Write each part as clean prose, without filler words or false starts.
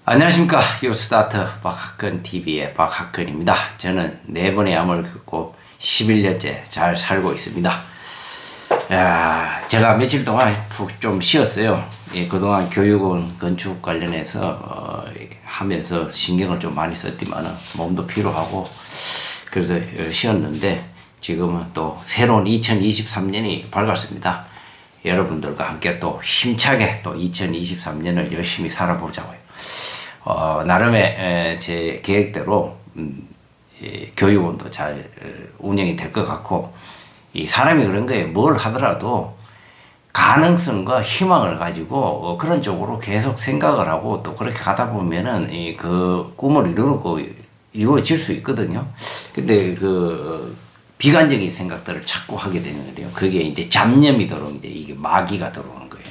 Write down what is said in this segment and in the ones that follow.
안녕하십니까. 뉴스타트 박학근TV의 박학근입니다. 저는 4번의 암을 겪고 11년째 잘 살고 있습니다. 제가 며칠 동안 푹 좀 쉬었어요. 그동안 교육원 건축 관련해서 하면서 신경을 좀 많이 썼지만 몸도 피로하고 그래서 쉬었는데 지금은 또 새로운 2023년이 밝았습니다. 여러분들과 함께 또 힘차게 또 2023년을 열심히 살아보자고요. 나름의 제 계획대로 교육원도 잘 운영이 될 것 같고, 이 사람이 그런 거에 뭘 하더라도 가능성과 희망을 가지고 그런 쪽으로 계속 생각을 하고 또 그렇게 가다 보면은 그 꿈을 이루어질 수 있거든요. 근데 그 비관적인 생각들을 자꾸 하게 되는 거예요. 그게 이제 잡념이 들어오는 이제 이게 마귀가 들어오는 거예요.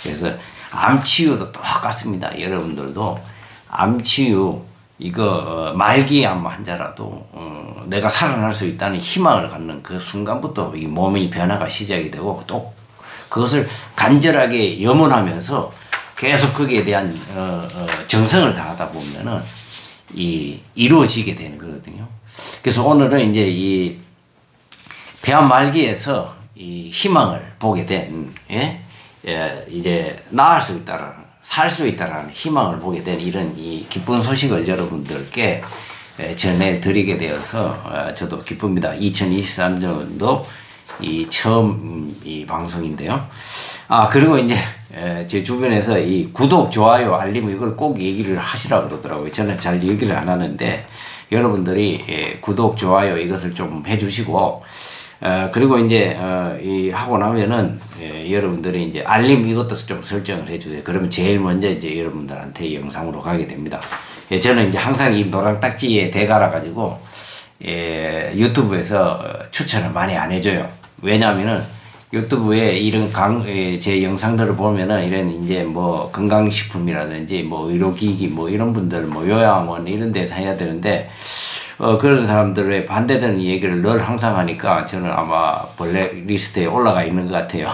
그래서 암치유도 똑같습니다. 여러분들도 암치유 이거 말기 암 환자라도 내가 살아날 수 있다는 희망을 갖는 그 순간부터 이 몸의 변화가 시작이 되고 또 그것을 간절하게 염원하면서 계속 거기에 대한 정성을 다하다 보면은 이루어지게 되는 거거든요. 그래서 오늘은 이제 이 폐암 말기에서 이 희망을 보게 된 이제 나을 수 있다라는 살 수 있다라는 희망을 보게 된 이런 이 기쁜 소식을 여러분들께 전해드리게 되어서 저도 기쁩니다. 2023년도 이 처음 이 방송인데요. 그리고 이제 제 주변에서 이 구독, 좋아요, 알림 이걸 꼭 얘기를 하시라고 그러더라고요. 저는 잘 얘기를 안 하는데 여러분들이 구독, 좋아요 이것을 좀 해주시고 그리고 이제 하고 나면은 여러분들이 이제 알림 이것도 좀 설정을 해주세요. 그러면 제일 먼저 이제 여러분들한테 영상으로 가게 됩니다. 저는 이제 항상 이 노랑 딱지에 대가라 가지고 유튜브에서 추천을 많이 안 해줘요. 왜냐하면은 유튜브에 이런 제 영상들을 보면은 이런 이제 뭐 건강식품이라든지 뭐 의료기기 뭐 이런 분들 뭐 요양원 이런 데서 해야 되는데 그런 사람들의 반대되는 얘기를 늘 항상 하니까 저는 아마 블랙리스트에 올라가 있는 것 같아요.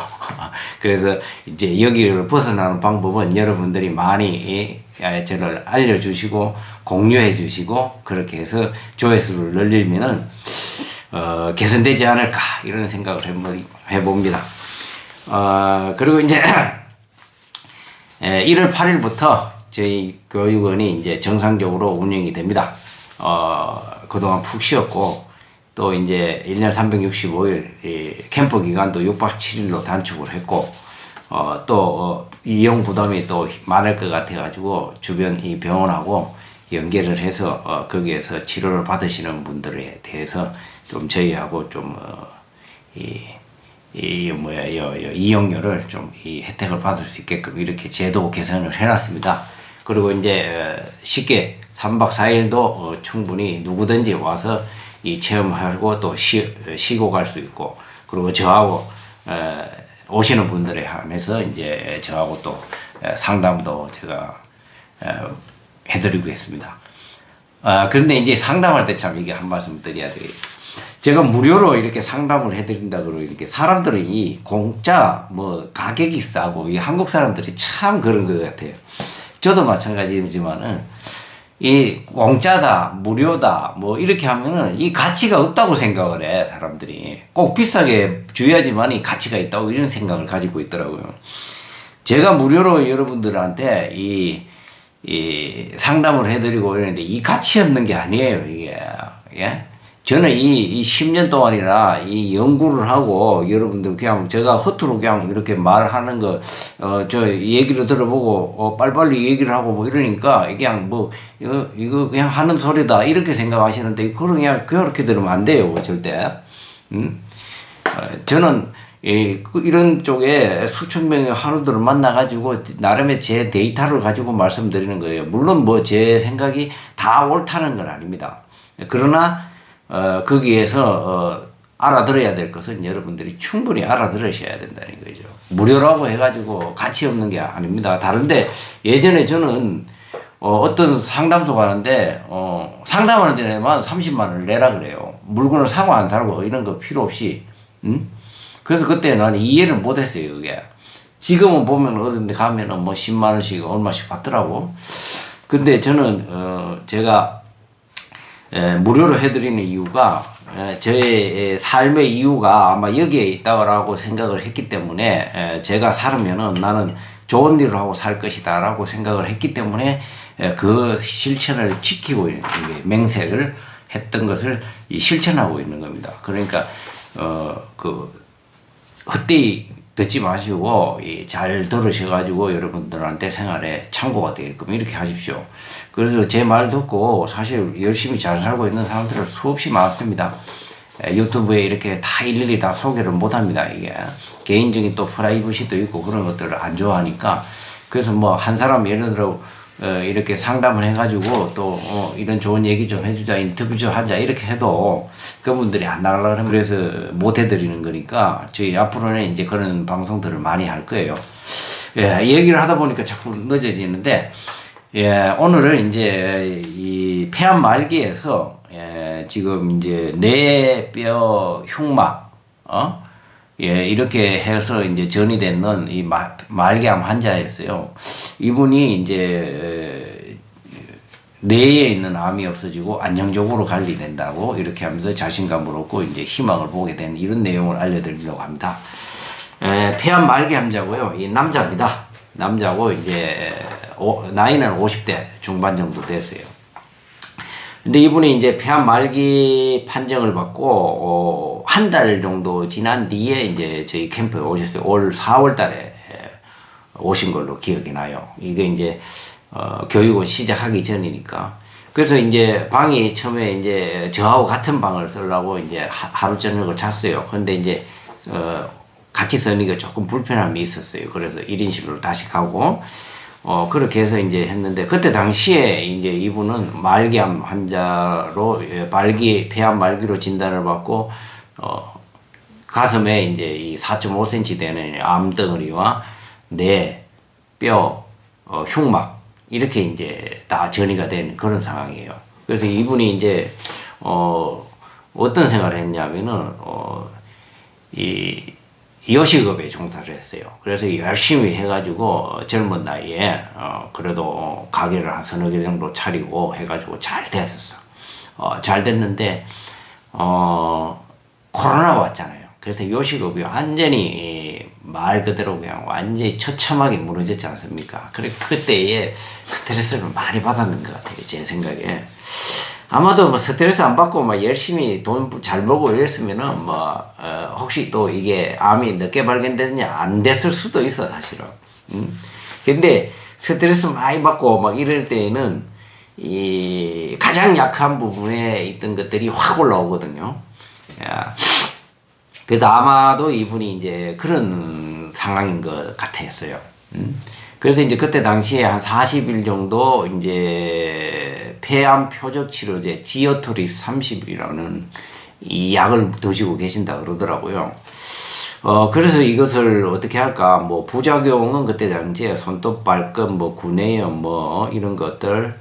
그래서 이제 여기를 벗어나는 방법은 여러분들이 많이 저를 알려주시고 공유해 주시고 그렇게 해서 조회수를 늘리면은 개선되지 않을까 이런 생각을 해봅니다. 그리고 이제 1월 8일부터 저희 교육원이 이제 정상적으로 운영이 됩니다. 그동안 푹 쉬었고, 또 이제 1년 365일, 캠프 기간도 6박 7일로 단축을 했고, 이용 부담이 또 많을 것 같아가지고, 주변 이 병원하고 연계를 해서, 거기에서 치료를 받으시는 분들에 대해서 좀 저희하고 좀, 이용료를 좀 혜택을 받을 수 있게끔 이렇게 제도 개선을 해놨습니다. 그리고 이제 쉽게 3박 4일도 충분히 누구든지 와서 이 체험하고 또 쉬고 갈 수 있고, 그리고 저하고 오시는 분들에 한해서 이제 저하고 또 상담도 제가 해드리고 있습니다. 그런데 이제 상담할 때 참 이게 한 말씀 드려야 돼요. 제가 무료로 이렇게 상담을 해드린다 그러고 이렇게 사람들이 이 공짜 뭐 가격이 싸고 이 한국 사람들이 참 그런 것 같아요. 저도 마찬가지지만은 이 공짜다, 무료다, 뭐 이렇게 하면은 이 가치가 없다고 생각을 해, 사람들이. 꼭 비싸게 줘야지만 이 가치가 있다고 이런 생각을 가지고 있더라고요. 제가 무료로 여러분들한테 이 상담을 해드리고 이러는데 이 가치 없는 게 아니에요, 이게. 예? 저는 이 10년 동안이나 이 연구를 하고 여러분들 그냥 제가 허투루 그냥 이렇게 말하는 거, 저 얘기를 들어보고, 빨리빨리 얘기를 하고 뭐 이러니까 그냥 뭐, 이거 그냥 하는 소리다. 이렇게 생각하시는데, 그냥 그렇게 들으면 안 돼요, 절대. 저는 이런 쪽에 수천 명의 한우들을 만나가지고 나름의 제 데이터를 가지고 말씀드리는 거예요. 물론 뭐 제 생각이 다 옳다는 건 아닙니다. 그러나 거기에서 알아들어야 될 것은 여러분들이 충분히 알아들으셔야 된다는 거죠. 무료라고 해가지고 가치 없는 게 아닙니다. 다른데 예전에 저는 어떤 상담소 가는데 상담하는 데만 30만 원을 내라 그래요. 물건을 사고 안 사고 이런 거 필요 없이. 그래서 그때 나는 이해를 못했어요. 그게 지금은 보면 어딘데 가면은 뭐 10만 원씩 얼마씩 받더라고. 근데 저는 제가 무료로 해드리는 이유가 저의 삶의 이유가 아마 여기에 있다고 생각을 했기 때문에 제가 살으면은 나는 좋은 일을 하고 살 것이다 라고 생각을 했기 때문에 그 실천을 지키고 있는 게 맹세를 했던 것을 실천하고 있는 겁니다. 그러니까 그 헛되이 듣지 마시고 잘 들으셔가지고 여러분들한테 생활에 참고가 되게끔 이렇게 하십시오. 그래서 제 말 듣고 사실 열심히 잘 살고 있는 사람들은 수없이 많습니다. 유튜브에 이렇게 다 일일이 다 소개를 못합니다. 이게 개인적인 또 프라이버시도 있고 그런 것들을 안 좋아하니까. 그래서 뭐 한 사람 예를 들어 이렇게 상담을 해가지고 또 이런 좋은 얘기 좀 해주자, 인터뷰 좀 하자 이렇게 해도 그분들이 안 나가려고 하면 그래서 못 해드리는 거니까 저희 앞으로는 이제 그런 방송들을 많이 할 거예요. 예, 얘기를 하다 보니까 자꾸 늦어지는데, 예, 오늘은 이제 이 폐암 말기에서 지금 이제 뇌, 뼈, 흉막, 예, 이렇게 해서 이제 전이 되는 이 말기암 환자였어요. 이분이 이제 뇌에 있는 암이 없어지고 안정적으로 관리된다고 이렇게 하면서 자신감을 얻고 이제 희망을 보게 된 이런 내용을 알려드리려고 합니다. 폐암 말기 환자고요. 이 남자입니다. 남자고 이제 나이는 50대 중반 정도 됐어요. 근데 이분이 이제 폐암 말기 판정을 받고 한 달 정도 지난 뒤에 이제 저희 캠프에 오셨어요. 올 4월 달에 오신 걸로 기억이 나요. 이게 이제 교육을 시작하기 전이니까. 그래서 이제 방이 처음에 이제 저하고 같은 방을 쓰려고 이제 하루 저녁을 잤어요. 근데 이제 같이 쓰니까 조금 불편함이 있었어요. 그래서 1인실로 다시 가고 그렇게 해서 이제 했는데, 그때 당시에 이제 이분은 말기암 환자로 폐암 말기로 진단을 받고 가슴에 이제 이 4.5cm 되는 암덩어리와 뇌, 뼈, 흉막 이렇게 이제 다 전이가 된 그런 상황이에요. 그래서 이분이 이제 어떤 생활을 했냐면은 이 요식업에 종사를 했어요. 그래서 열심히 해가지고 젊은 나이에 그래도 가게를 한 서너 개 정도 차리고 해가지고 잘 됐었어. 잘 됐는데 코로나가 왔잖아요. 그래서 요식업이 완전히 말 그대로 그냥 완전히 처참하게 무너졌지 않습니까? 그래 그때에 스트레스를 많이 받았는 것 같아요. 제 생각에. 아마도 뭐 스트레스 안 받고 막 열심히 돈 잘 벌고 이랬으면은 혹시 또 이게 암이 늦게 발견되느냐 안 됐을 수도 있어 사실은. 근데 스트레스 많이 받고 막 이럴 때에는 이 가장 약한 부분에 있던 것들이 확 올라오거든요. 그래도 아마도 이분이 이제 그런 상황인 것 같았어요. 그래서 이제 그때 당시에 한 40일 정도 이제 폐암 표적 치료제 지어토립 30이라는 이 약을 드시고 계신다 그러더라고요. 그래서 이것을 어떻게 할까, 뭐 부작용은 그때 당시에 손톱 발금, 뭐 구내염, 뭐 이런 것들,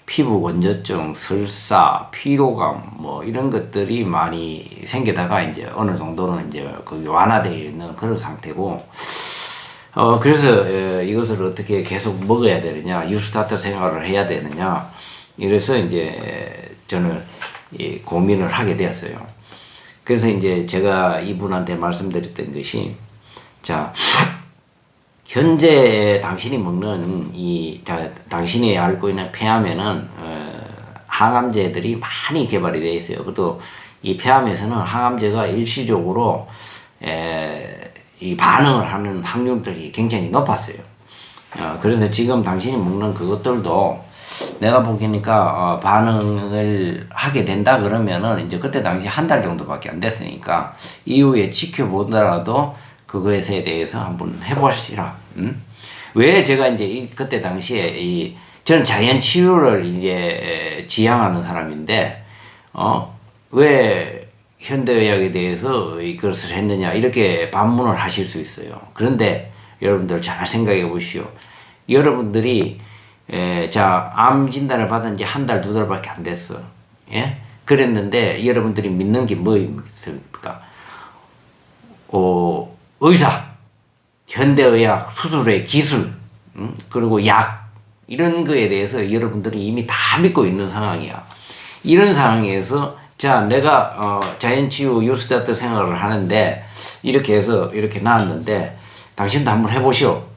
피부 건조증, 설사, 피로감, 뭐 이런 것들이 많이 생기다가 이제 어느 정도는 이제 거기 완화되어 있는 그런 상태고, 그래서 이것을 어떻게 계속 먹어야 되느냐, 뉴스타터 생활을 해야 되느냐, 이래서 이제 저는 고민을 하게 되었어요. 그래서 이제 제가 이분한테 말씀드렸던 것이, 자, 현재 당신이 먹는 당신이 앓고 있는 폐암에는 항암제들이 많이 개발이 되어 있어요. 그래도 이 폐암에서는 항암제가 일시적으로 이 반응을 하는 확률들이 굉장히 높았어요. 그래서 지금 당신이 먹는 그것들도 내가 보기니까 반응을 하게 된다 그러면은 이제 그때 당시 한 달 정도밖에 안 됐으니까 이후에 지켜보더라도 그것에 대해서 한번 해보시라. 왜 제가 이제 그때 당시에 저는 자연 치유를 이제 지향하는 사람인데 왜 현대의학에 대해서 이것을 했느냐 이렇게 반문을 하실 수 있어요. 그런데 여러분들 잘 생각해 보시오. 여러분들이 암 진단을 받은 지 한 달, 두 달밖에 안 됐어. 예? 그랬는데 여러분들이 믿는 게 뭐입니까? 의사, 현대의학, 수술의 기술, 그리고 약, 이런 거에 대해서 여러분들이 이미 다 믿고 있는 상황이야. 이런 상황에서 자, 내가 자연치유 유스타트 생활을 하는데 이렇게 해서 이렇게 나왔는데 당신도 한번 해보시오.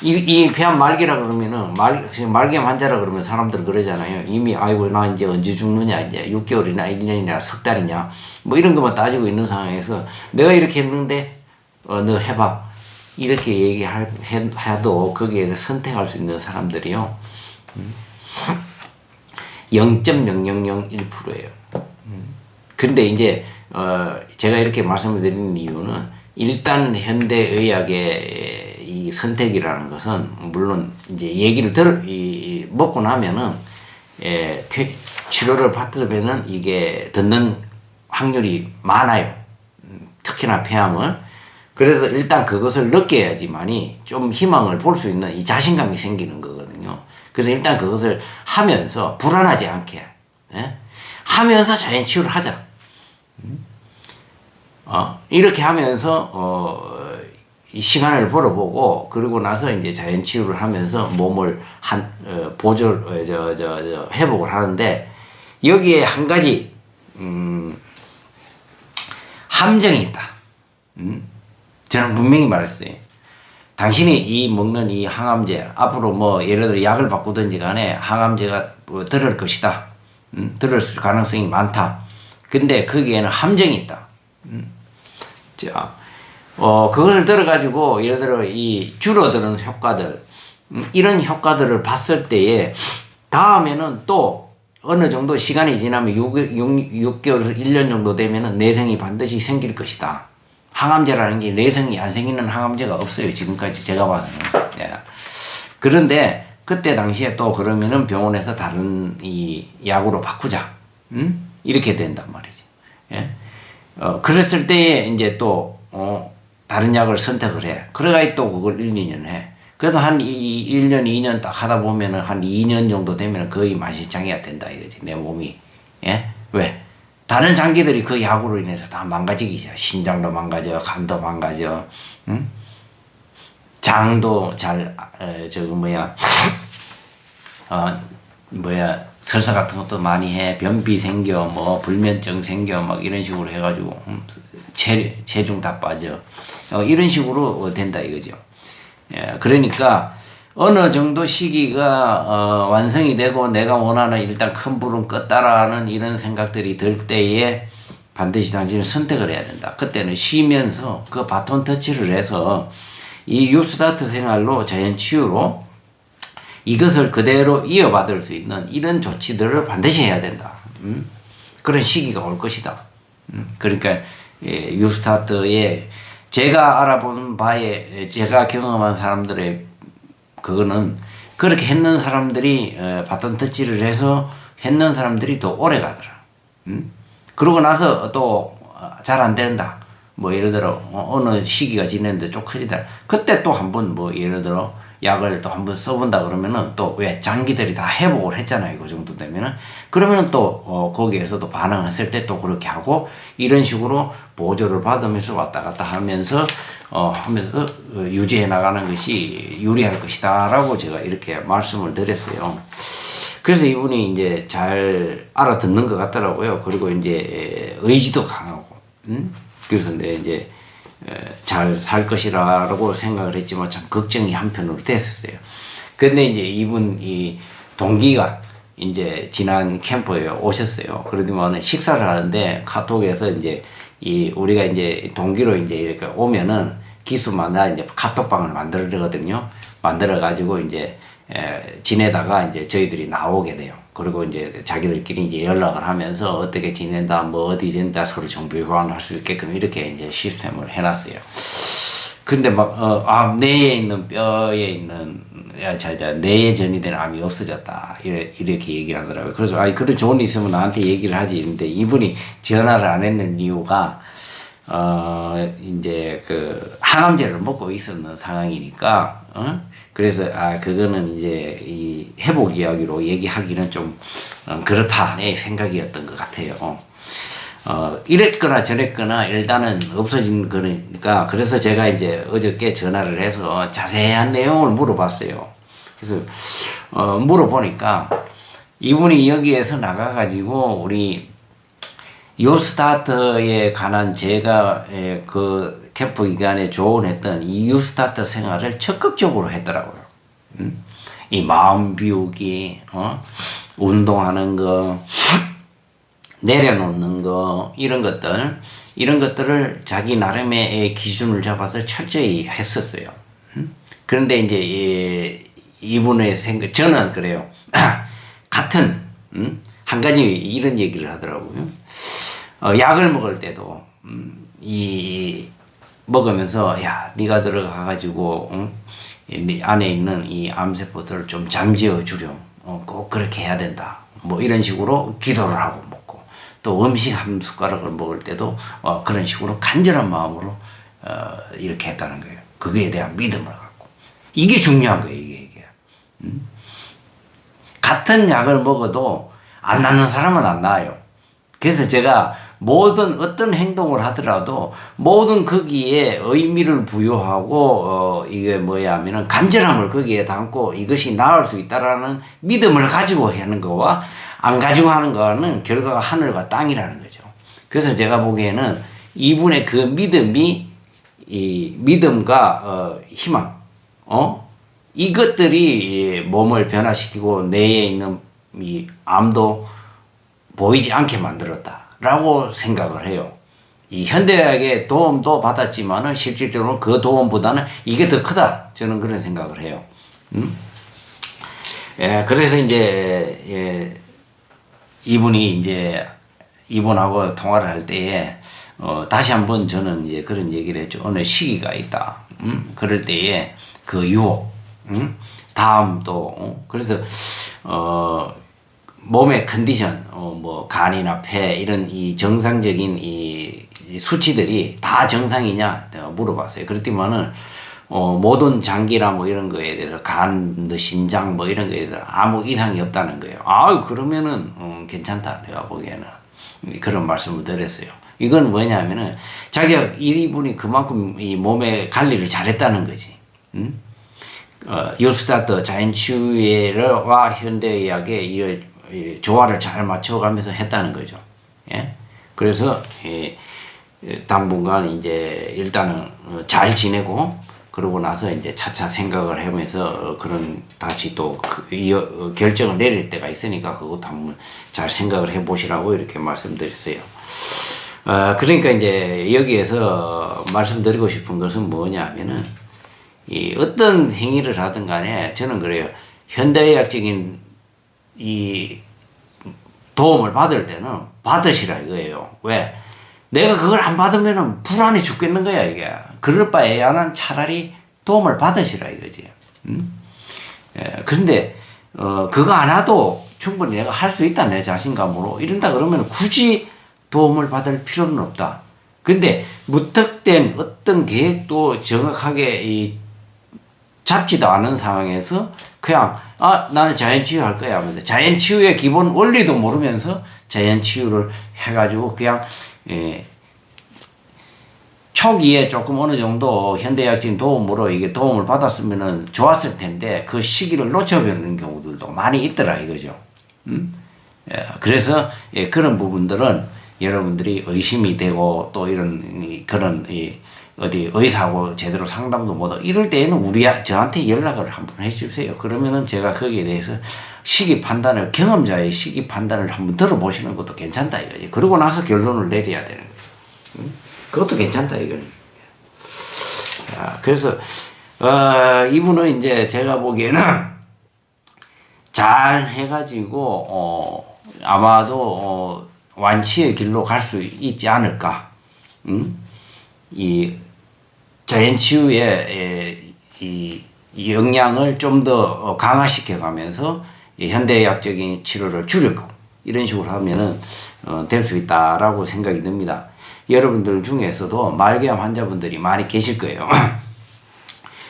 이 폐암 말기라 그러면은 말기암 환자라 그러면 사람들 그러잖아요. 이미 아이고 나 이제 언제 죽느냐, 이제 6개월이나 1년이나 석 달이냐 뭐 이런 것만 따지고 있는 상황에서 내가 이렇게 했는데 너 해봐 이렇게 얘기해도 거기에서 선택할 수 있는 사람들이요 0.0001%예요. 근데 이제 제가 이렇게 말씀을 드리는 이유는 일단 현대의학의 이 선택이라는 것은 물론 이제 얘기를 먹고 나면은 치료를 받으면은 이게 듣는 확률이 많아요. 특히나 폐암은. 그래서 일단 그것을 느껴야지만이 좀 희망을 볼 수 있는 이 자신감이 생기는 거거든요. 그래서 일단 그것을 하면서 불안하지 않게 하면서 자연치유를 하자. 이렇게 하면서 이 시간을 벌어보고 그리고 나서 이제 자연치유를 하면서 몸을 회복을 하는데 여기에 한 가지 함정이 있다. 저는 분명히 말했어요. 당신이 이 먹는 이 항암제 앞으로 뭐 예를 들어 약을 바꾸든지 간에 항암제가 들을 것이다. 들을 가능성이 많다. 근데 거기에는 함정이 있다. 자, 그것을 들어가지고 예를 들어 이 줄어드는 효과들 이런 효과들을 봤을 때에 다음에는 또 어느 정도 시간이 지나면 6개월에서 1년 정도 되면은 내성이 반드시 생길 것이다. 항암제라는 게 내성이 안 생기는 항암제가 없어요. 지금까지 제가 봐서는. 예. 그런데 그때 당시에 또 그러면은 병원에서 다른 이 약으로 바꾸자. 이렇게 된단 말이지. 예. 그랬을 때에 이제 또 다른 약을 선택을 해. 그래가 또 그걸 1, 2년 해. 그래도 한 1년, 2년 딱 하다 보면은 한 2년 정도 되면은 거의 만신창이가 된다 이거지. 내 몸이. 예? 왜? 다른 장기들이 그 약으로 인해서 다 망가지기 시작. 신장도 망가져, 간도 망가져, 응? 장도 설사 같은 것도 많이 해. 변비 생겨, 뭐, 불면증 생겨, 막 이런 식으로 해가지고, 체중 다 빠져. 이런 식으로 된다 이거죠. 예, 그러니까, 어느 정도 시기가 완성이 되고 내가 원하는 일단 큰 불은 껐다라는 이런 생각들이 들 때에 반드시 당신은 선택을 해야 된다. 그때는 쉬면서 그 바톤 터치를 해서 이 유스타트 생활로 자연치유로 이것을 그대로 이어받을 수 있는 이런 조치들을 반드시 해야 된다. 그런 시기가 올 것이다. 그러니까 유스타트에 제가 알아본 바에 제가 경험한 사람들의 그거는 그렇게 했는 사람들이 바톤 터치를 해서 했는 사람들이 더 오래 가더라. 그러고 나서 또 잘 안 된다. 뭐 예를 들어 어느 시기가 지났는데 좀 커지다. 그때 또 한번 뭐 예를 들어 약을 또 한번 써본다 그러면은 또 왜 장기들이 다 회복을 했잖아요. 그 정도 되면은 그러면은 또 거기에서도 반응했을 때 또 그렇게 하고 이런 식으로 보조를 받으면서 왔다 갔다 하면서 유지해 나가는 것이 유리할 것이다라고 제가 이렇게 말씀을 드렸어요. 그래서 이분이 이제 잘 알아듣는 것 같더라고요. 그리고 이제 의지도 강하고, 그래서 이제 잘 살 것이라고 생각을 했지만 참 걱정이 한편으로 됐었어요. 근데 이제 이 동기가 이제 지난 캠프에 오셨어요. 그러더니 식사를 하는데 카톡에서 이제 우리가 이제 동기로 이제 이렇게 오면은 기수마다 이제 카톡방을 만들거든요. 만들어가지고 이제 지내다가 이제 저희들이 나오게 돼요. 그리고 이제 자기들끼리 이제 연락을 하면서 어떻게 지낸다, 뭐 어디 된다 서로 정보 교환할 수 있게끔 이렇게 이제 시스템을 해놨어요. 근데 뇌에 있는 뼈에 있는 뇌에 전이된 암이 없어졌다. 이렇게 얘기를 하더라고요. 그래서 그런 좋은 일 있으면 나한테 얘기를 하지. 근데 이분이 전화를 안 했는 이유가 이제 그 항암제를 먹고 있었는 상황이니까, 그래서 그거는 이제 이 회복 이야기로 얘기하기는 좀 그렇다 내 생각이었던 것 같아요. 이랬거나 저랬거나 일단은 없어진 거니까 그래서 제가 이제 어저께 전화를 해서 자세한 내용을 물어봤어요. 그래서 물어보니까 이분이 여기에서 나가가지고 우리 유스타트에 관한 제가 그 캠프 기간에 조언했던 이 유스타트 생활을 적극적으로 했더라고요. 이 마음 비우기, 운동하는 거, 내려놓는 거, 이런 것들을 자기 나름의 기준을 잡아서 철저히 했었어요. 그런데 이제 이분의 생각, 저는 그래요. 같은, 한 가지 이런 얘기를 하더라고요. 약을 먹을 때도, 먹으면서, 야, 네가 들어가가지고, 네 안에 있는 이 암세포들을 좀 잠재워 주렴. 꼭 그렇게 해야 된다. 뭐 이런 식으로 기도를 하고 먹고, 또 음식 한 숟가락을 먹을 때도 그런 식으로 간절한 마음으로 이렇게 했다는 거예요. 그거에 대한 믿음을 갖고. 이게 중요한 거예요, 이게. 같은 약을 먹어도 안 낫는 사람은 안 나아요. 그래서 제가 모든 어떤 행동을 하더라도 모든 거기에 의미를 부여하고 이게 뭐야 하면은 간절함을 거기에 담고 이것이 나을 수 있다라는 믿음을 가지고 하는 거와 안 가지고 하는 거는 결과가 하늘과 땅이라는 거죠. 그래서 제가 보기에는 이분의 그 믿음이 이 믿음과 희망, 이것들이 몸을 변화시키고 내에 있는 이 암도 보이지 않게 만들었다라고 생각을 해요. 이 현대의학의 도움도 받았지만은 실질적으로 그 도움보다는 이게 더 크다. 저는 그런 생각을 해요. 그래서 이제 이분이 이제 이분하고 통화를 할 때에 다시 한번 저는 이제 그런 얘기를 했죠. 어느 시기가 있다. 그럴 때에 그 유혹, 다음도 그래서 몸의 컨디션, 뭐 간이나 폐 이런 이 정상적인 이 수치들이 다 정상이냐 물어봤어요. 그렇지만은 모든 장기나 뭐 이런 거에 대해서 간, 신장 뭐 이런 거에 대해서 아무 이상이 없다는 거예요. 그러면은 괜찮다. 내가 보기에는 그런 말씀을 드렸어요. 이건 뭐냐면은 자기가 이분이 그만큼 이 몸의 관리를 잘했다는 거지. 유스타트 자연치유와 현대의학의 이 조화를 잘 맞춰가면서 했다는 거죠. 예? 그래서 당분간 이제 일단은 잘 지내고 그러고 나서 이제 차차 생각을 하면서 그런 다시 또 결정을 내릴 때가 있으니까 그것도 한번 잘 생각을 해보시라고 이렇게 말씀드렸어요. 그러니까 이제 여기에서 말씀드리고 싶은 것은 뭐냐면은 이 어떤 행위를 하든 간에 저는 그래요. 현대의학적인 이 도움을 받을 때는 받으시라 이거예요. 왜? 내가 그걸 안 받으면은 불안해 죽겠는 거야, 이게. 그럴 바에야는 차라리 도움을 받으시라 이거지. 그런데, 그거 안 해도 충분히 내가 할 수 있다, 내 자신감으로. 이런다 그러면 굳이 도움을 받을 필요는 없다. 근데 무턱된 어떤 계획도 정확하게 잡지도 않은 상황에서 그냥 나는 자연치유 할 거야 하면서 자연치유의 기본 원리도 모르면서 자연치유를 해가지고 그냥 초기에 조금 어느 정도 현대의학적인 도움으로 이게 도움을 받았으면은 좋았을 텐데 그 시기를 놓쳐버리는 경우들도 많이 있더라 이거죠. 그래서 그런 부분들은 여러분들이 의심이 되고 또 이런 그런 어디 의사하고 제대로 상담도 못하고 이럴 때에는 저한테 연락을 한번 해주세요. 그러면은 제가 거기에 대해서 경험자의 시기 판단을 한번 들어보시는 것도 괜찮다 이거지. 그러고 나서 결론을 내려야 되는 거죠. 그것도 괜찮다 이거는. 그래서 이분은 이제 제가 보기에는 잘 해가지고 아마도 완치의 길로 갈 수 있지 않을까. 이 자연치유의 이 영향을 좀 더 강화시켜 가면서 현대의학적인 치료를 줄이고 이런 식으로 하면은 될 수 있다라고 생각이 듭니다. 여러분들 중에서도 말기암 환자분들이 많이 계실 거예요.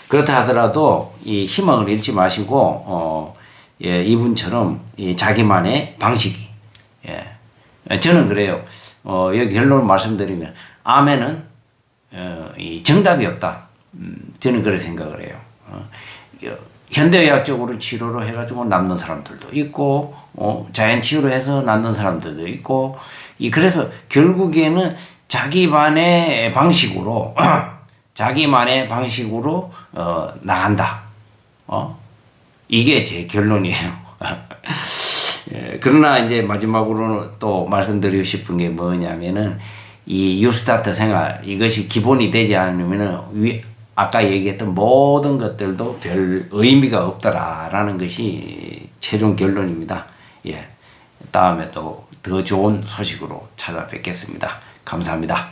그렇다 하더라도 이 희망을 잃지 마시고 이분처럼 자기만의 방식이 저는 그래요. 여기 결론을 말씀드리면 암에는 이 정답이 없다. 저는 그렇게 생각을 해요. 현대의학적으로 치료를 해가지고 남는 사람들도 있고, 자연치유로 해서 낫는 사람들도 있고, 그래서 결국에는 자기만의 방식으로, 자기만의 방식으로, 나간다. 이게 제 결론이에요. 예, 그러나 이제 마지막으로는 또 말씀드리고 싶은 게 뭐냐면은, 이 뉴스타트 생활, 이것이 기본이 되지 않으면은, 아까 얘기했던 모든 것들도 별 의미가 없더라라는 것이 최종 결론입니다. 예. 다음에 또 더 좋은 소식으로 찾아뵙겠습니다. 감사합니다.